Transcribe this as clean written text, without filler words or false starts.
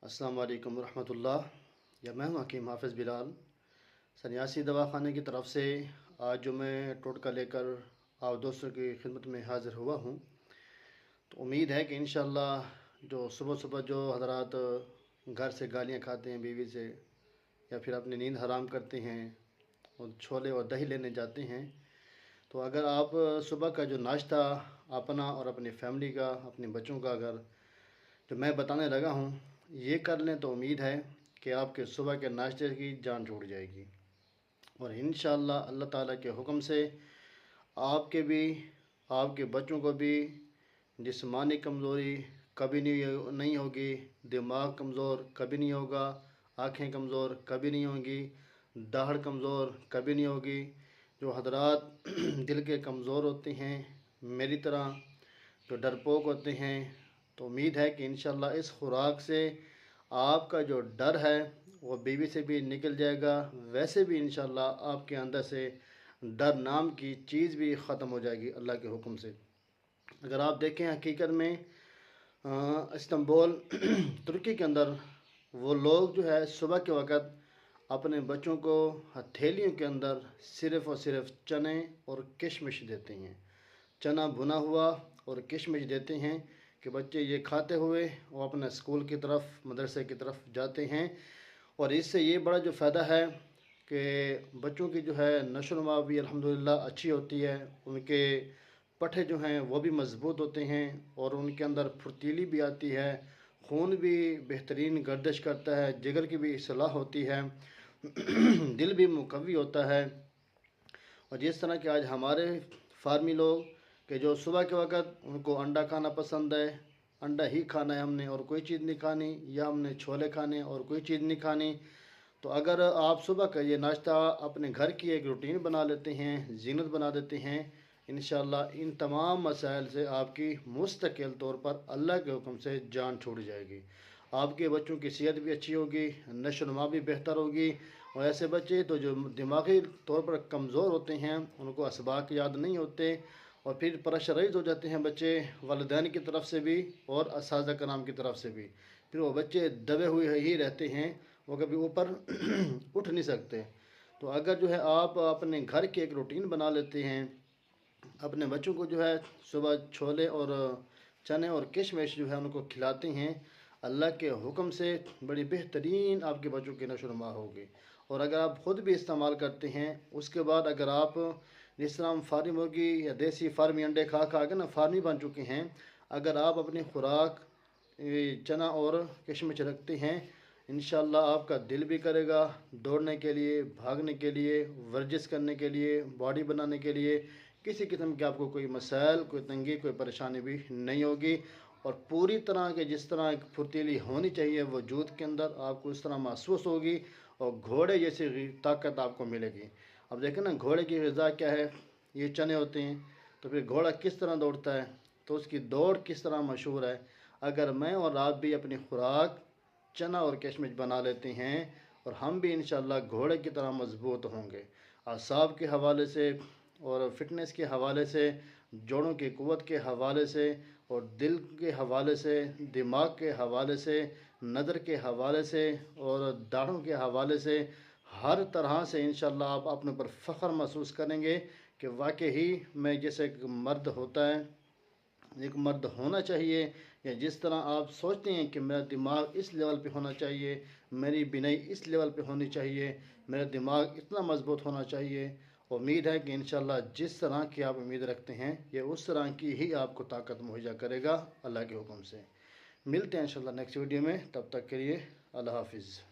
अस्सलाम वालेकुम रहमतुल्लाह। या मैं हूँ हकीम हाफिज़ बिलाल सन्यासी दवाखाने की तरफ से। आज जो मैं टोटका लेकर आप दोस्तों की खिदमत में हाज़िर हुआ हूँ, तो उम्मीद है कि इंशाअल्लाह जो सुबह सुबह जो हज़रात घर से गालियाँ खाते हैं बीवी से, या फिर अपनी नींद हराम करते हैं और छोले और दही लेने जाते हैं, तो अगर आप सुबह का जो नाश्ता अपना और अपनी फैमिली का, अपने बच्चों का अगर जो मैं बताने लगा हूँ ये कर लें, तो उम्मीद है कि आपके सुबह के नाश्ते की जान छूट जाएगी। और इंशाअल्लाह अल्लाह ताला के हुक्म से आपके भी, आपके बच्चों को भी जिस्मानी कमज़ोरी कभी नहीं होगी, दिमाग कमज़ोर कभी नहीं होगा, आँखें कमज़ोर कभी नहीं होंगी, दाढ़ कमज़ोर कभी नहीं होगी। जो हजरात दिल के कमज़ोर होते हैं मेरी तरह, जो डरपोक होते हैं, तो उम्मीद है कि इंशाअल्लाह इस खुराक से आपका जो डर है वो बीवी से भी निकल जाएगा। वैसे भी इंशाअल्लाह आपके अंदर से डर नाम की चीज़ भी ख़त्म हो जाएगी अल्लाह के हुक्म से। अगर आप देखें हकीकत में इस्तांबुल तुर्की के अंदर वो लोग जो है सुबह के वक़्त अपने बच्चों को हथेलियों के अंदर सिर्फ़ और सिर्फ चने और किशमिश देते हैं। चना भुना हुआ और किशमिश देते हैं कि बच्चे ये खाते हुए वो अपने स्कूल की तरफ, मदरसे की तरफ जाते हैं। और इससे ये बड़ा जो फ़ायदा है कि बच्चों की जो है नशो-नुमा भी अल्हम्दुलिल्लाह अच्छी होती है, उनके पट्ठे जो हैं वो भी मज़बूत होते हैं और उनके अंदर फुर्तीली भी आती है, खून भी बेहतरीन गर्दिश करता है, जिगर की भी इस्लाह होती है, दिल भी मुकव्वी होता है। और जिस तरह के आज हमारे फार्मी लोग कि जो सुबह के वक़्त उनको अंडा खाना पसंद है, अंडा ही खाना है हमने और कोई चीज़ नहीं खानी, या हमने छोले खाने और कोई चीज़ नहीं खानी। तो अगर आप सुबह का ये नाश्ता अपने घर की एक रूटीन बना लेते हैं, ज़ीनत बना देते हैं, इंशाअल्लाह इन तमाम मसाइल से आपकी मुस्तकिल तौर पर अल्लाह के हुक्म से जान छूट जाएगी। आपके बच्चों की सेहत भी अच्छी होगी, नशो-नुमा भी बेहतर होगी। और ऐसे बच्चे तो जो दिमागी तौर पर कमज़ोर होते हैं, उनको असबाक याद नहीं होते और फिर प्रेशराइज़ हो जाते हैं बच्चे वालिदैन की तरफ से भी और असातिज़ा कराम की तरफ से भी। फिर वो बच्चे दबे हुए ही रहते हैं, वो कभी ऊपर उठ नहीं सकते। तो अगर जो है आप अपने घर की एक रूटीन बना लेते हैं, अपने बच्चों को जो है सुबह छोले और चने और किशमिश जो है उनको खिलाते हैं, अल्लाह के हुक्म से बड़ी बेहतरीन आपके बच्चों की नशो-नुमा होगी। और अगर आप ख़ुद भी इस्तेमाल करते हैं, उसके बाद अगर आप जिस तरह हम फार्मी मुर्गी या देसी फार्मी अंडे खा खा के ना फार्मी बन चुके हैं, अगर आप अपनी खुराक चना और किशमिश रखते हैं, इंशाअल्लाह आपका दिल भी करेगा दौड़ने के लिए, भागने के लिए, वर्जिश करने के लिए, बॉडी बनाने के लिए। किसी किस्म के आपको कोई मसाइल, कोई तंगी, कोई परेशानी भी नहीं होगी। और पूरी तरह के जिस तरह एक फुर्तीली होनी चाहिए वजूद के अंदर, आपको इस तरह महसूस होगी और घोड़े जैसी ताकत आपको मिलेगी। अब देखें ना, घोड़े की ग़िज़ा क्या है, ये चने होते हैं। तो फिर घोड़ा किस तरह दौड़ता है, तो उसकी दौड़ किस तरह मशहूर है। अगर मैं और आप भी अपनी खुराक चना और किशमिश बना लेते हैं, और हम भी इंशाअल्लाह घोड़े की तरह मजबूत होंगे, असाब के हवाले से और फ़िटनेस के हवाले से, जोड़ों की क़ुव्वत के हवाले से और दिल के हवाले से, दिमाग के हवाले से, नज़र के हवाले से और दाढ़ों के हवाले से, हर तरह से इंशाअल्लाह आप अपने ऊपर फ़ख्र महसूस करेंगे कि वाकई ही मैं जैसे एक मर्द होता है, एक मर्द होना चाहिए, या जिस तरह आप सोचते हैं कि मेरा दिमाग इस लेवल पे होना चाहिए, मेरी बिनाई इस लेवल पे होनी चाहिए, मेरा दिमाग इतना मजबूत होना चाहिए। उम्मीद है कि इंशाअल्लाह जिस तरह की आप उम्मीद रखते हैं, ये उस तरह की ही आपको ताकत मुहैया करेगा अल्लाह के हुक्म से। मिलते हैं इंशाअल्लाह नेक्स्ट वीडियो में, तब तक के लिए अल्लाह हाफिज़।